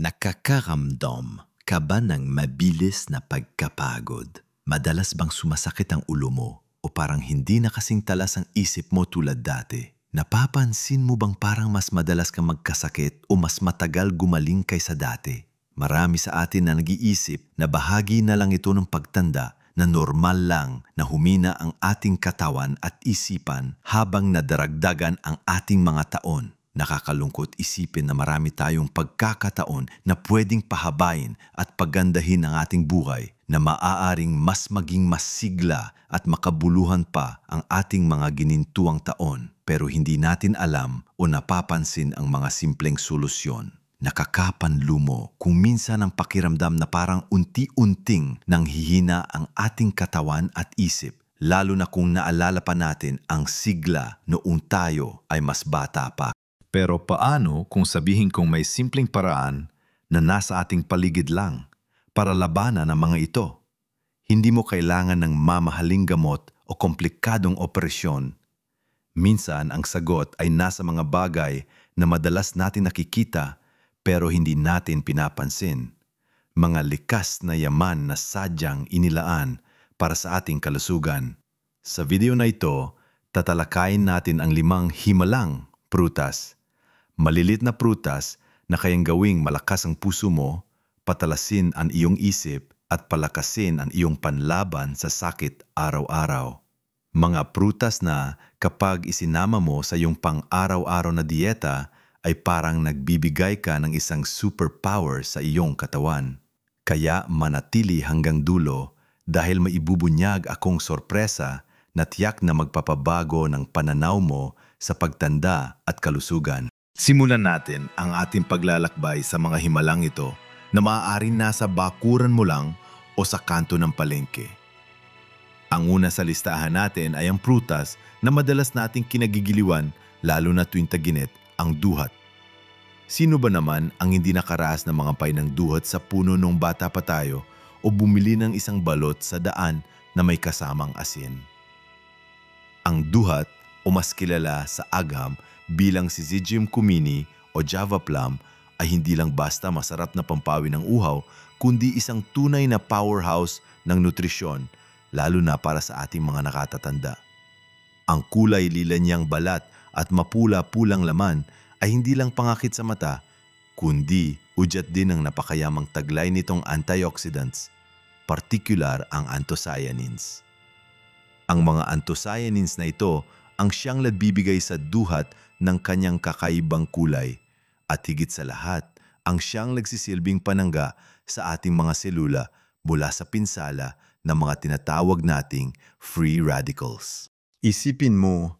Nakakaramdam ka ba ng mabilis na pagkapagod? Madalas bang sumasakit ang ulo mo o parang hindi na kasing talas ang isip mo tulad dati? Napapansin mo bang parang mas madalas kang magkasakit o mas matagal gumaling kaysa dati? Marami sa atin na nag-iisip na bahagi na lang ito ng pagtanda, na normal lang na humina ang ating katawan at isipan habang nadaragdagan ang ating mga taon. Nakakalungkot isipin na marami tayong pagkakataon na pwedeng pahabain at pagandahin ang ating buhay, na maaaring mas maging masigla at makabuluhan pa ang ating mga ginintuang taon, pero hindi natin alam o napapansin ang mga simpleng solusyon. Nakakapanlumo kung minsan ang pakiramdam na parang unti-unting nanghihina ang ating katawan at isip, lalo na kung naalala pa natin ang sigla noong tayo ay mas bata pa. Pero paano kung sabihin kong may simpleng paraan na nasa ating paligid lang para labanan ang mga ito? Hindi mo kailangan ng mamahaling gamot o komplikadong operasyon. Minsan ang sagot ay nasa mga bagay na madalas natin nakikita pero hindi natin pinapansin. Mga likas na yaman na sadyang inilaan para sa ating kalusugan. Sa video na ito, tatalakayin natin ang 5 himalang prutas. Malilit na prutas na kayang gawing malakas ang puso mo, patalasin ang iyong isip at palakasin ang iyong panlaban sa sakit araw-araw. Mga prutas na kapag isinama mo sa iyong pang-araw-araw na dieta ay parang nagbibigay ka ng isang superpower sa iyong katawan. Kaya manatili hanggang dulo dahil maibubunyag akong sorpresa na tiyak na magpapabago ng pananaw mo sa pagtanda at kalusugan. Simulan natin ang ating paglalakbay sa mga himalang ito na maaaring nasa bakuran mo lang o sa kanto ng palengke. Ang una sa listahan natin ay ang prutas na madalas nating kinagigiliwan lalo na tuwing tag-init, ang duhat. Sino ba naman ang hindi nakaraas ng mga pay ng duhat sa puno nung bata pa tayo o bumili ng isang balot sa daan na may kasamang asin? Ang duhat o mas kilala sa agham bilang Syzygium cumini o Java plum ay hindi lang basta masarap na pampawi ng uhaw, kundi isang tunay na powerhouse ng nutrisyon, lalo na para sa ating mga nakatatanda. Ang kulay lila niyang balat at mapula-pulang laman ay hindi lang pangakit sa mata, kundi udyat din ng napakayamang taglay nitong antioxidants, partikular ang anthocyanins. Ang mga anthocyanins na ito ang siyang nagbibigay sa duhat ng kanyang kakaibang kulay at higit sa lahat, ang siyang nagsisilbing panangga sa ating mga selula mula sa pinsala ng mga tinatawag nating free radicals. Isipin mo,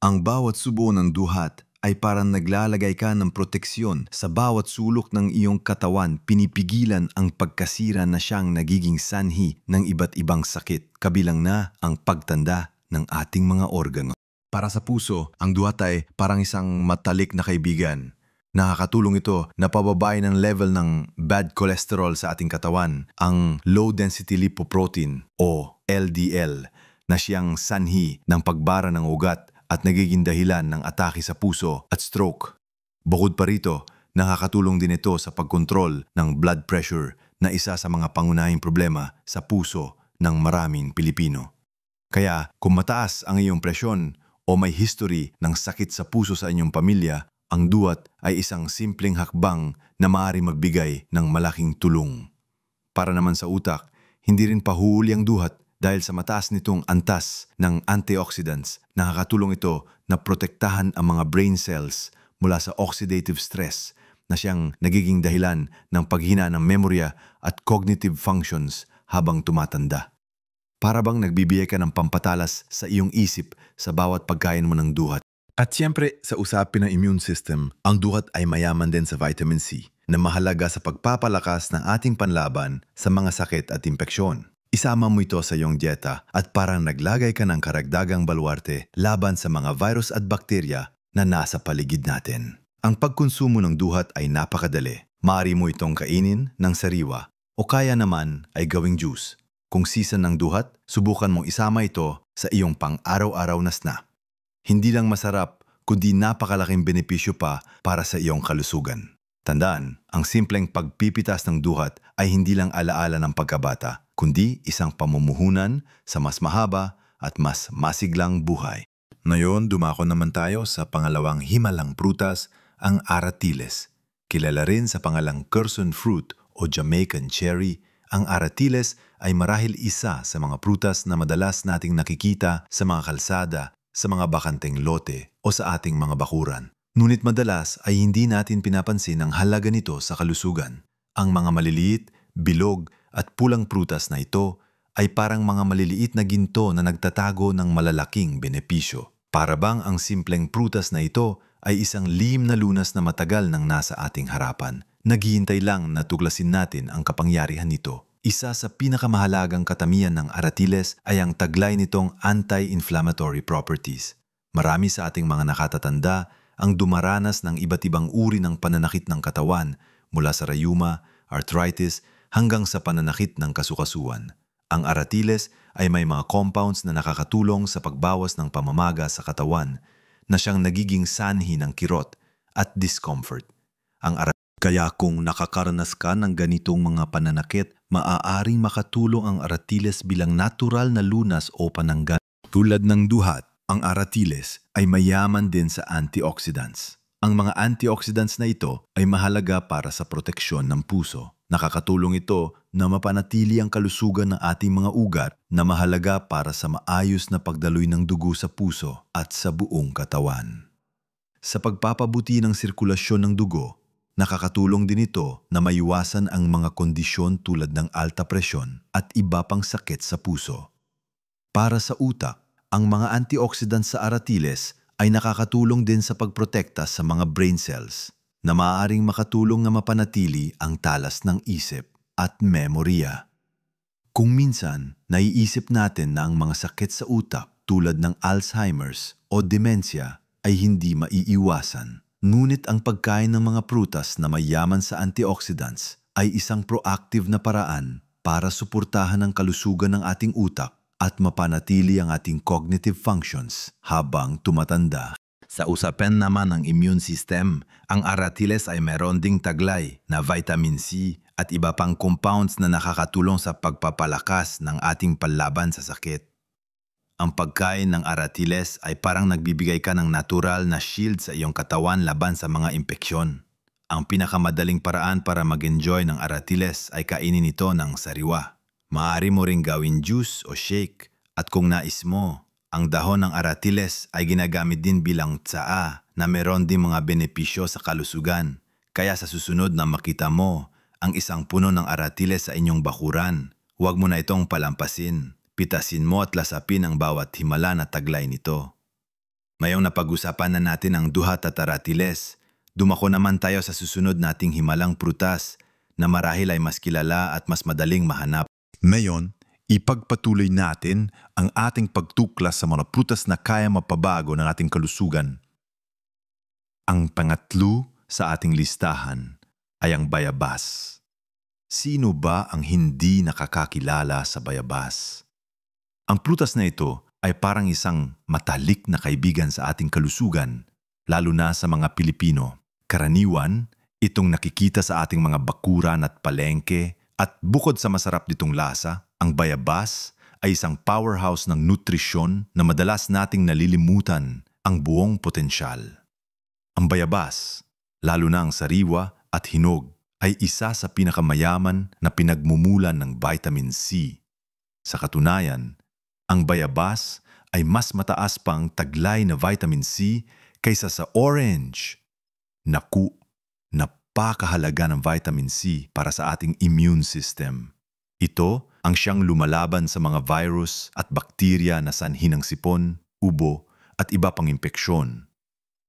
ang bawat subo ng duhat ay parang naglalagay ka ng proteksyon sa bawat sulok ng iyong katawan, pinipigilan ang pagkasira na siyang nagiging sanhi ng iba't ibang sakit, kabilang na ang pagtanda ng ating mga organo. Para sa puso, ang duhat ay parang isang matalik na kaibigan. Nakakatulong ito na pababain ang level ng bad cholesterol sa ating katawan, ang low-density lipoprotein o LDL, na siyang sanhi ng pagbara ng ugat at nagiging dahilan ng atake sa puso at stroke. Bukod pa rito, nakakatulong din ito sa pagkontrol ng blood pressure na isa sa mga pangunahing problema sa puso ng maraming Pilipino. Kaya kung mataas ang iyong presyon o may history ng sakit sa puso sa inyong pamilya, ang duhat ay isang simpleng hakbang na maaari magbigay ng malaking tulong. Para naman sa utak, hindi rin pahuhuli ang duhat dahil sa mataas nitong antas ng antioxidants. Nakakatulong ito na protektahan ang mga brain cells mula sa oxidative stress na siyang nagiging dahilan ng paghina ng memorya at cognitive functions habang tumatanda. Para bang nagbibigay ka ng pampatalas sa iyong isip sa bawat pagkain mo ng duhat. At siyempre, sa usapin ng immune system, ang duhat ay mayaman din sa vitamin C na mahalaga sa pagpapalakas ng ating panlaban sa mga sakit at impeksyon. Isama mo ito sa iyong dieta at parang naglagay ka ng karagdagang baluarte laban sa mga virus at bakterya na nasa paligid natin. Ang pagkonsumo ng duhat ay napakadali. Maaari mo itong kainin ng sariwa o kaya naman ay gawing juice. Kung season ng duhat, subukan mong isama ito sa iyong pang-araw-araw na snack. Hindi lang masarap, kundi napakalaking benepisyo pa para sa iyong kalusugan. Tandaan, ang simpleng pagpipitas ng duhat ay hindi lang alaala ng pagkabata, kundi isang pamumuhunan sa mas mahaba at mas masiglang buhay. Ngayon, dumako naman tayo sa pangalawang himalang prutas, ang aratiles. Kilala rin sa pangalang Quercus fruit o Jamaican cherry, ang aratiles ay marahil isa sa mga prutas na madalas nating nakikita sa mga kalsada, sa mga bakanteng lote o sa ating mga bakuran. Ngunit madalas ay hindi natin pinapansin ang halaga nito sa kalusugan. Ang mga maliliit, bilog at pulang prutas na ito ay parang mga maliliit na ginto na nagtatago ng malalaking benepisyo. Para bang ang simpleng prutas na ito ay isang lihim na lunas na matagal nang nasa ating harapan. Naghihintay lang na tuklasin natin ang kapangyarihan nito. Isa sa pinakamahalagang katamihan ng aratiles ay ang taglay nitong anti-inflammatory properties. Marami sa ating mga nakatatanda ang dumaranas ng iba't ibang uri ng pananakit ng katawan mula sa rayuma, arthritis hanggang sa pananakit ng kasukasuan. Ang aratiles ay may mga compounds na nakakatulong sa pagbawas ng pamamaga sa katawan na siyang nagiging sanhi ng kirot at discomfort. Kaya kung nakakaranas ka ng ganitong mga pananakit, maaaring makatulong ang aratiles bilang natural na lunas o pananggan. Tulad ng duhat, ang aratiles ay mayaman din sa antioxidants. Ang mga antioxidants na ito ay mahalaga para sa proteksyon ng puso. Nakakatulong ito na mapanatili ang kalusugan ng ating mga ugat na mahalaga para sa maayos na pagdaloy ng dugo sa puso at sa buong katawan. Sa pagpapabuti ng sirkulasyon ng dugo, nakakatulong din ito na maiwasan ang mga kondisyon tulad ng alta presyon at iba pang sakit sa puso. Para sa utak, ang mga antioxidants sa aratiles ay nakakatulong din sa pagprotekta sa mga brain cells na maaaring makatulong na mapanatili ang talas ng isip at memorya. Kung minsan, naiisip natin na ang mga sakit sa utak tulad ng Alzheimer's o dementia ay hindi maiiwasan. Ngunit ang pagkain ng mga prutas na mayaman sa antioxidants ay isang proactive na paraan para suportahan ang kalusugan ng ating utak at mapanatili ang ating cognitive functions habang tumatanda. Sa usapin naman ng immune system, ang aratiles ay meron ding taglay na vitamin C at iba pang compounds na nakakatulong sa pagpapalakas ng ating panlaban sa sakit. Ang pagkain ng aratiles ay parang nagbibigay ka ng natural na shield sa iyong katawan laban sa mga impeksyon. Ang pinakamadaling paraan para mag-enjoy ng aratiles ay kainin ito ng sariwa. Maaari mo ring gawin juice o shake at kung nais mo, ang dahon ng aratiles ay ginagamit din bilang tsaa na meron din mga benepisyo sa kalusugan. Kaya sa susunod na makita mo ang isang puno ng aratiles sa inyong bakuran, huwag mo na itong palampasin. Pitasin mo at lasapin ang bawat himala na taglay nito. Ngayong napag-usapan na natin ang duhat at aratiles, dumako naman tayo sa susunod nating himalang prutas na marahil ay mas kilala at mas madaling mahanap. Ngayon, ipagpatuloy natin ang ating pagtuklas sa mga prutas na kaya mapabago ng ating kalusugan. Ang pangatlo sa ating listahan ay ang bayabas. Sino ba ang hindi nakakakilala sa bayabas? Ang prutas na ito ay parang isang matalik na kaibigan sa ating kalusugan, lalo na sa mga Pilipino. Karaniwan, itong nakikita sa ating mga bakuran at palengke. At bukod sa masarap nitong lasa, ang bayabas ay isang powerhouse ng nutrisyon na madalas nating nalilimutan ang buong potensyal. Ang bayabas, lalo na ang sariwa at hinog, ay isa sa pinakamayaman na pinagmumulan ng vitamin C. Sa katunayan, ang bayabas ay mas mataas pang taglay na vitamin C kaysa sa orange. Naku! Napakahalaga ng vitamin C para sa ating immune system. Ito ang siyang lumalaban sa mga virus at bakterya na sanhi ng sipon, ubo at iba pang impeksyon.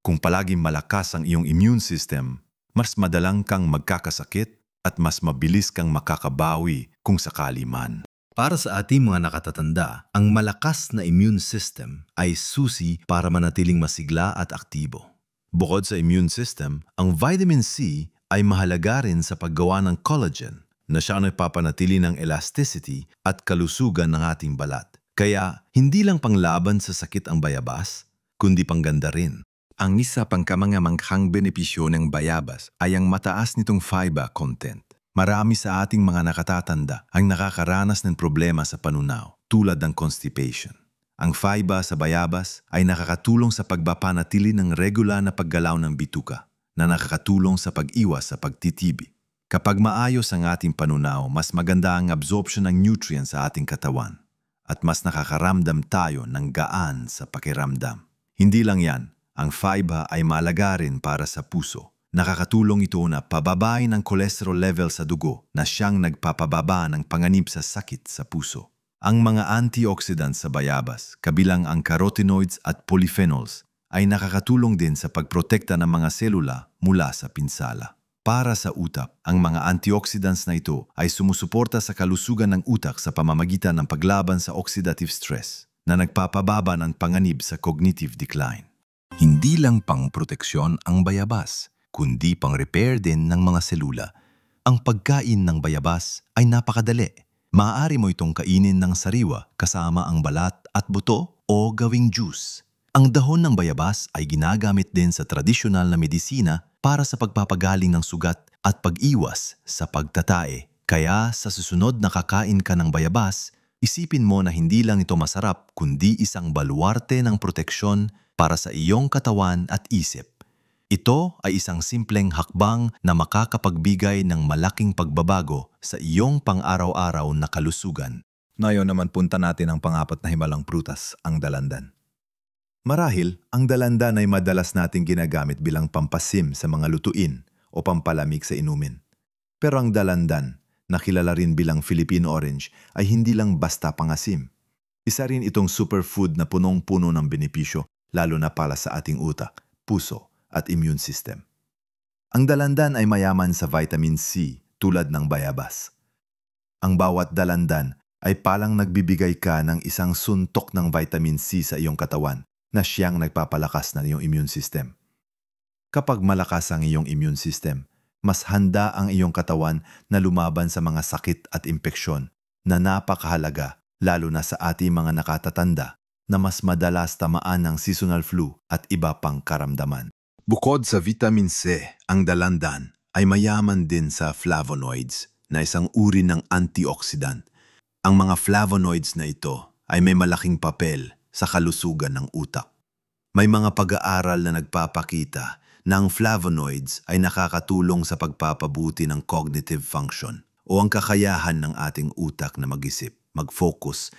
Kung palaging malakas ang iyong immune system, mas madalang kang magkakasakit at mas mabilis kang makakabawi kung sakali man. Para sa ating mga nakatatanda, ang malakas na immune system ay susi para manatiling masigla at aktibo. Bukod sa immune system, ang vitamin C ay mahalaga rin sa paggawa ng collagen na siya nagpapanatili ng elasticity at kalusugan ng ating balat. Kaya hindi lang panglaban sa sakit ang bayabas, kundi pangganda rin. Ang isa pang kamangamanghang benepisyo ng bayabas ay ang mataas nitong fiber content. Marami sa ating mga nakatatanda ang nakakaranas ng problema sa panunaw, tulad ng constipation. Ang fiber sa bayabas ay nakakatulong sa pagpapanatili ng regular na paggalaw ng bituka, na nakakatulong sa pag-iwas sa pagtitibi. Kapag maayos ang ating panunaw, mas maganda ang absorption ng nutrients sa ating katawan at mas nakakaramdam tayo ng gaan sa pakiramdam. Hindi lang yan, ang fiber ay malaga rin para sa puso. Nakakatulong ito na pababain ang cholesterol level sa dugo na siyang nagpapababa ng panganib sa sakit sa puso. Ang mga antioxidants sa bayabas, kabilang ang carotenoids at polyphenols, ay nakakatulong din sa pagprotekta ng mga selula mula sa pinsala. Para sa utak, ang mga antioxidants na ito ay sumusuporta sa kalusugan ng utak sa pamamagitan ng paglaban sa oxidative stress na nagpapababa ng panganib sa cognitive decline. Hindi lang pang proteksyon ang bayabas, kundi pang repair din ng mga selula. Ang pagkain ng bayabas ay napakadali. Maaari mo itong kainin ng sariwa kasama ang balat at buto o gawing juice. Ang dahon ng bayabas ay ginagamit din sa tradisyonal na medisina para sa pagpapagaling ng sugat at pag-iwas sa pagtatae. Kaya sa susunod na kakain ka ng bayabas, isipin mo na hindi lang ito masarap kundi isang baluarte ng proteksyon para sa iyong katawan at isip. Ito ay isang simpleng hakbang na makakapagbigay ng malaking pagbabago sa iyong pang-araw-araw na kalusugan. Ngayon naman punta natin ang pang-apat na himalang prutas, ang dalandan. Marahil, ang dalandan ay madalas nating ginagamit bilang pampasim sa mga lutuin o pampalamig sa inumin. Pero ang dalandan, na kilala rin bilang Philippine orange, ay hindi lang basta pangasim. Isa rin itong superfood na punong-puno ng benepisyo, lalo na para sa ating utak, puso at immune system. Ang dalandan ay mayaman sa vitamin C tulad ng bayabas. Ang bawat dalandan ay palang nagbibigay ka ng isang suntok ng vitamin C sa iyong katawan na siyang nagpapalakas ng iyong immune system. Kapag malakas ang iyong immune system, mas handa ang iyong katawan na lumaban sa mga sakit at impeksyon na napakahalaga lalo na sa ating mga nakatatanda na mas madalas tamaan ng seasonal flu at iba pang karamdaman. Bukod sa vitamin C, ang dalandan ay mayaman din sa flavonoids na isang uri ng antioxidant. Ang mga flavonoids na ito ay may malaking papel sa kalusugan ng utak. May mga pag-aaral na nagpapakita na ang flavonoids ay nakakatulong sa pagpapabuti ng cognitive function o ang kakayahan ng ating utak na mag-isip, mag-focus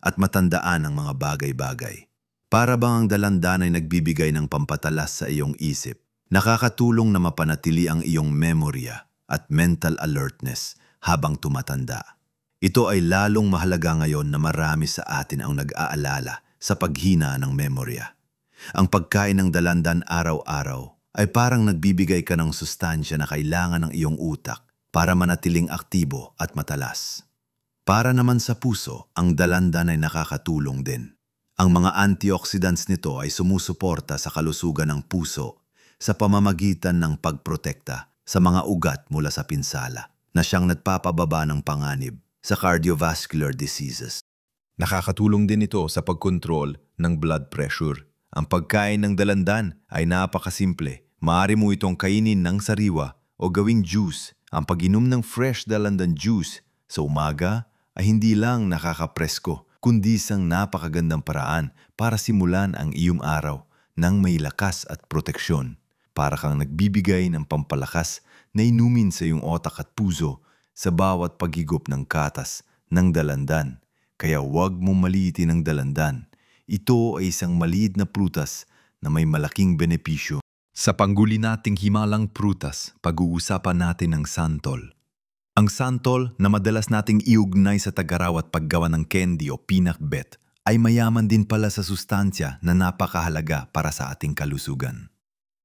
at matandaan ang mga bagay-bagay. Para bang ang dalandan ay nagbibigay ng pampatalas sa iyong isip, nakakatulong na mapanatili ang iyong memorya at mental alertness habang tumatanda. Ito ay lalong mahalaga ngayon na marami sa atin ang nag-aalala sa paghina ng memorya. Ang pagkain ng dalandan araw-araw ay parang nagbibigay ka ng sustansya na kailangan ng iyong utak para manatiling aktibo at matalas. Para naman sa puso, ang dalandan ay nakakatulong din. Ang mga antioxidants nito ay sumusuporta sa kalusugan ng puso sa pamamagitan ng pagprotekta sa mga ugat mula sa pinsala na siyang nagpapababa ng panganib sa cardiovascular diseases. Nakakatulong din ito sa pagkontrol ng blood pressure. Ang pagkain ng dalandan ay napakasimple. Maaari mo itong kainin ng sariwa o gawing juice. Ang pag-inom ng fresh dalandan juice sa umaga ay hindi lang nakakapresko, kundi isang napakagandang paraan para simulan ang iyong araw ng may lakas at proteksyon. Para kang nagbibigay ng pampalakas na inumin sa iyong otak at puso sa bawat paghigop ng katas ng dalandan. Kaya huwag mong maliitin ang dalandan. Ito ay isang maliit na prutas na may malaking benepisyo. Sa pangguli nating himalang prutas, pag-uusapan natin ang santol. Ang santol na madalas nating iugnay sa tagaraw at paggawa ng candy o pinakbet ay mayaman din pala sa sustansya na napakahalaga para sa ating kalusugan.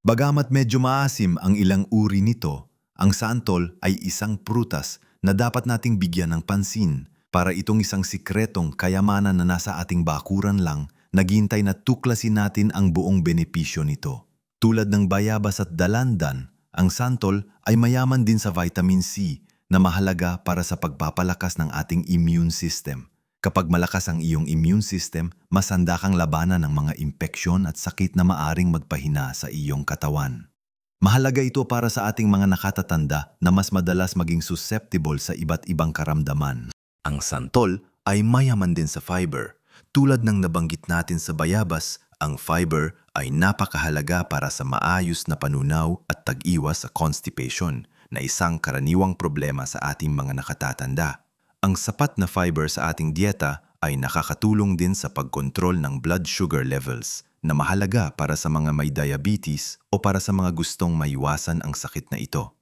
Bagamat medyo maasim ang ilang uri nito, ang santol ay isang prutas na dapat nating bigyan ng pansin para itong isang sikretong kayamanan na nasa ating bakuran lang, naghihintay na tuklasin natin ang buong benepisyo nito. Tulad ng bayabas at dalandan, ang santol ay mayaman din sa vitamin C na mahalaga para sa pagpapalakas ng ating immune system Kapag malakas ang iyong immune system, mas handa kang labanan ng mga impeksyon at sakit na maaring magpahina sa iyong katawan. Mahalaga ito para sa ating mga nakatatanda na mas madalas maging susceptible sa iba't ibang karamdaman. Ang santol ay mayaman din sa fiber. Tulad ng nabanggit natin sa bayabas, ang fiber ay napakahalaga para sa maayos na panunaw at tag-iwas sa constipation, na isang karaniwang problema sa ating mga nakatatanda. Ang sapat na fiber sa ating dieta ay nakakatulong din sa pagkontrol ng blood sugar levels, na mahalaga para sa mga may diabetes o para sa mga gustong maiwasan ang sakit na ito.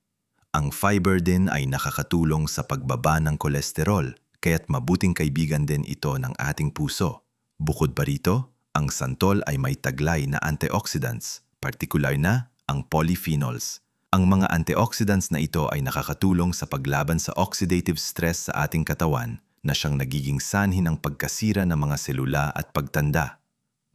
Ang fiber din ay nakakatulong sa pagbaba ng kolesterol, kaya't mabuting kaibigan din ito ng ating puso. Bukod pa rito, ang santol ay may taglay na antioxidants, partikular na ang polyphenols. Ang mga antioxidants na ito ay nakakatulong sa paglaban sa oxidative stress sa ating katawan, na siyang nagiging sanhi ng pagkasira ng mga selula at pagtanda.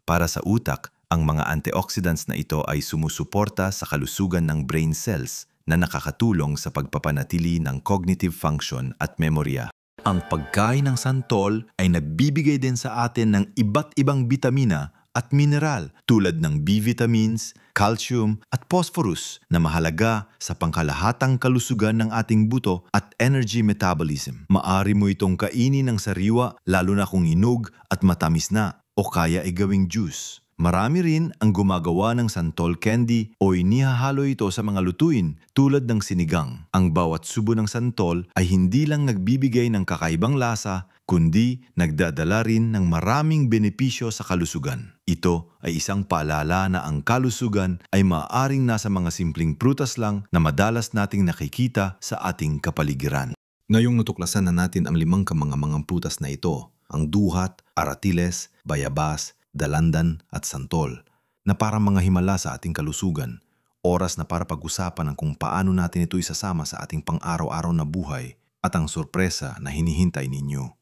Para sa utak, ang mga antioxidants na ito ay sumusuporta sa kalusugan ng brain cells, na nakakatulong sa pagpapanatili ng cognitive function at memorya. Ang pagkain ng santol ay nagbibigay din sa atin ng iba't ibang bitamina at mineral tulad ng B vitamins, calcium at phosphorus, na mahalaga sa pangkalahatang kalusugan ng ating buto at energy metabolism. Maari mo itong kainin ng sariwa, lalo na kung hinog at matamis na, o kaya ay gawing juice. Marami rin ang gumagawa ng santol candy o inihahalo ito sa mga lutuin tulad ng sinigang. Ang bawat subo ng santol ay hindi lang nagbibigay ng kakaibang lasa, kundi nagdadala rin ng maraming benepisyo sa kalusugan. Ito ay isang paalala na ang kalusugan ay maaaring nasa mga simpleng prutas lang na madalas nating nakikita sa ating kapaligiran. Ngayong natuklasan na natin ang 5 kamangamangang prutas na ito, ang duhat, aratiles, bayabas, dalandan at santol, na parang mga himala sa ating kalusugan. Oras na para pag-usapan ang kung paano natin ito isasama sa ating pang-araw-araw na buhay at ang sorpresa na hinihintay ninyo.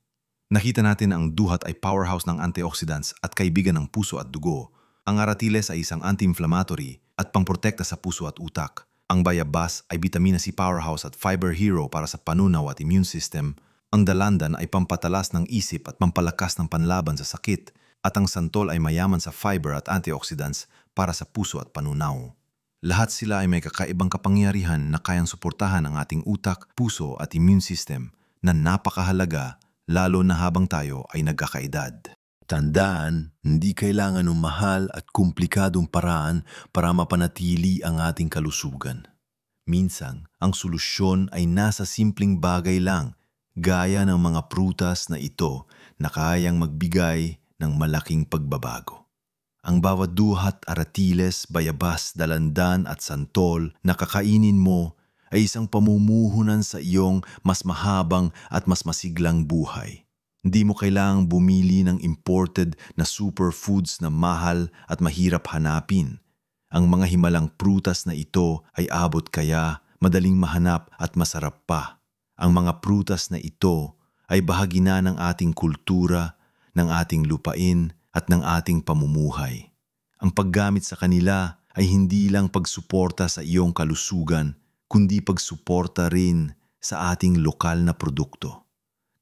Nakita natin na ang duhat ay powerhouse ng antioxidants at kaibigan ng puso at dugo. Ang aratiles ay isang anti-inflammatory at pangprotekta sa puso at utak. Ang bayabas ay vitamina C powerhouse at fiber hero para sa panunaw at immune system. Ang dalandan ay pampatalas ng isip at pampalakas ng panlaban sa sakit. At ang santol ay mayaman sa fiber at antioxidants para sa puso at panunaw. Lahat sila ay may kakaibang kapangyarihan na kayang suportahan ang ating utak, puso at immune system, na napakahalaga lalo na habang tayo ay nagkakaedad. Tandaan, hindi kailangan ng mahal at komplikadong paraan para mapanatili ang ating kalusugan. Minsan, ang solusyon ay nasa simpleng bagay lang, gaya ng mga prutas na ito na kayang magbigay ng malaking pagbabago. Ang bawat duhat, aratiles, bayabas, dalandan at santol na kakainin mo ay isang pamumuhunan sa iyong mas mahabang at mas masiglang buhay. Hindi mo kailangang bumili ng imported na superfoods na mahal at mahirap hanapin. Ang mga himalang prutas na ito ay abot kaya, madaling mahanap at masarap pa. Ang mga prutas na ito ay bahagi na ng ating kultura, ng ating lupain at ng ating pamumuhay. Ang paggamit sa kanila ay hindi lang pagsuporta sa iyong kalusugan, kundi pagsuporta rin sa ating lokal na produkto.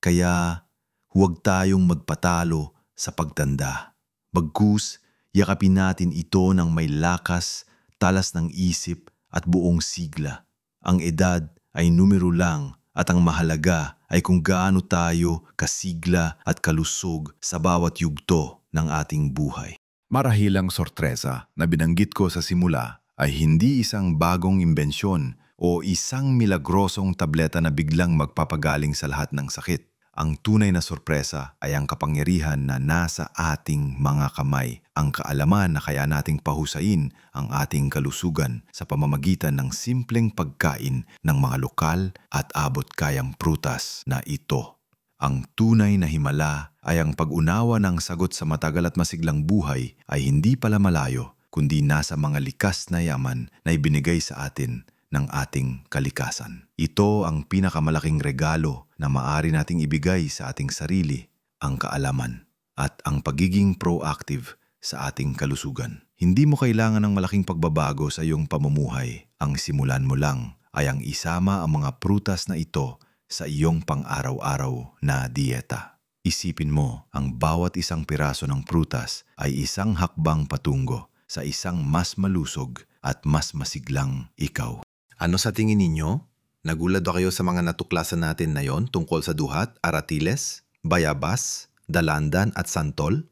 Kaya huwag tayong magpatalo sa pagtanda. Bagkus, yakapin natin ito ng may lakas, talas ng isip at buong sigla. Ang edad ay numero lang at ang mahalaga ay kung gaano tayo kasigla at kalusog sa bawat yugto ng ating buhay. Marahil ang sorpresa na binanggit ko sa simula ay hindi isang bagong imbensyon o isang milagrosong tableta na biglang magpapagaling sa lahat ng sakit. Ang tunay na sorpresa ay ang kapangyarihan na nasa ating mga kamay, ang kaalaman na kaya nating pahusain ang ating kalusugan sa pamamagitan ng simpleng pagkain ng mga lokal at abot-kayang prutas na ito. Ang tunay na himala ay ang pag-unawa ng sagot sa matagal at masiglang buhay ay hindi pala malayo, kundi nasa mga likas na yaman na ibinigay sa atin ng ating kalikasan. Ito ang pinakamalaking regalo na maaari nating ibigay sa ating sarili, ang kaalaman at ang pagiging proactive sa ating kalusugan. Hindi mo kailangan ng malaking pagbabago sa iyong pamumuhay. Ang simulan mo lang ay ang isama ang mga prutas na ito sa iyong pang-araw-araw na dieta. Isipin mo, ang bawat isang piraso ng prutas ay isang hakbang patungo sa isang mas malusog at mas masiglang ikaw. Ano sa tingin ninyo? Nagulat ba kayo sa mga natuklasan natin na yon tungkol sa duhat, aratiles, bayabas, dalandan at santol?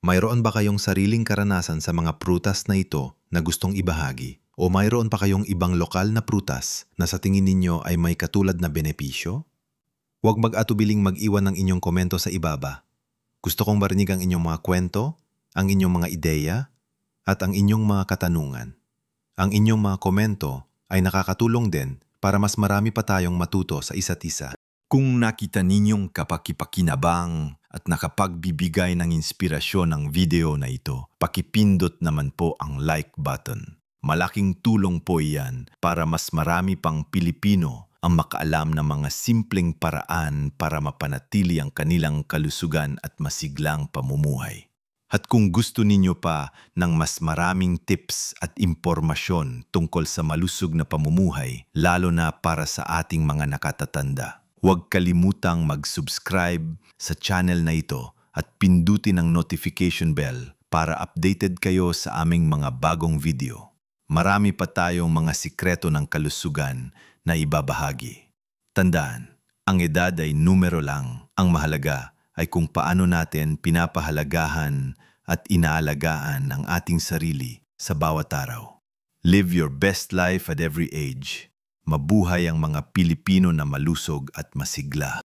Mayroon ba kayong sariling karanasan sa mga prutas na ito na gustong ibahagi? O mayroon pa kayong ibang lokal na prutas na sa tingin ninyo ay may katulad na benepisyo? Huwag mag-atubiling mag-iwan ng inyong komento sa ibaba. Gusto kong marinig ang inyong mga kwento, ang inyong mga ideya, at ang inyong mga katanungan. Ang inyong mga komento ay nakakatulong din para mas marami pa tayong matuto sa isa't isa. Kung nakita ninyong kapakipakinabang at nakapagbibigay ng inspirasyon ng video na ito, pakipindot naman po ang like button. Malaking tulong po iyan para mas marami pang Pilipino ang makaalam ng mga simpleng paraan para mapanatili ang kanilang kalusugan at masiglang pamumuhay. At kung gusto ninyo pa ng mas maraming tips at impormasyon tungkol sa malusog na pamumuhay, lalo na para sa ating mga nakatatanda, huwag kalimutang mag-subscribe sa channel na ito at pindutin ang notification bell para updated kayo sa aming mga bagong video. Marami pa tayong mga sikreto ng kalusugan na ibabahagi. Tandaan, ang edad ay numero lang. Ang mahalaga ay kung paano natin pinapahalagahan at inaalagaan ang ating sarili sa bawat araw. Live your best life at every age. Mabuhay ang mga Pilipino na malusog at masigla.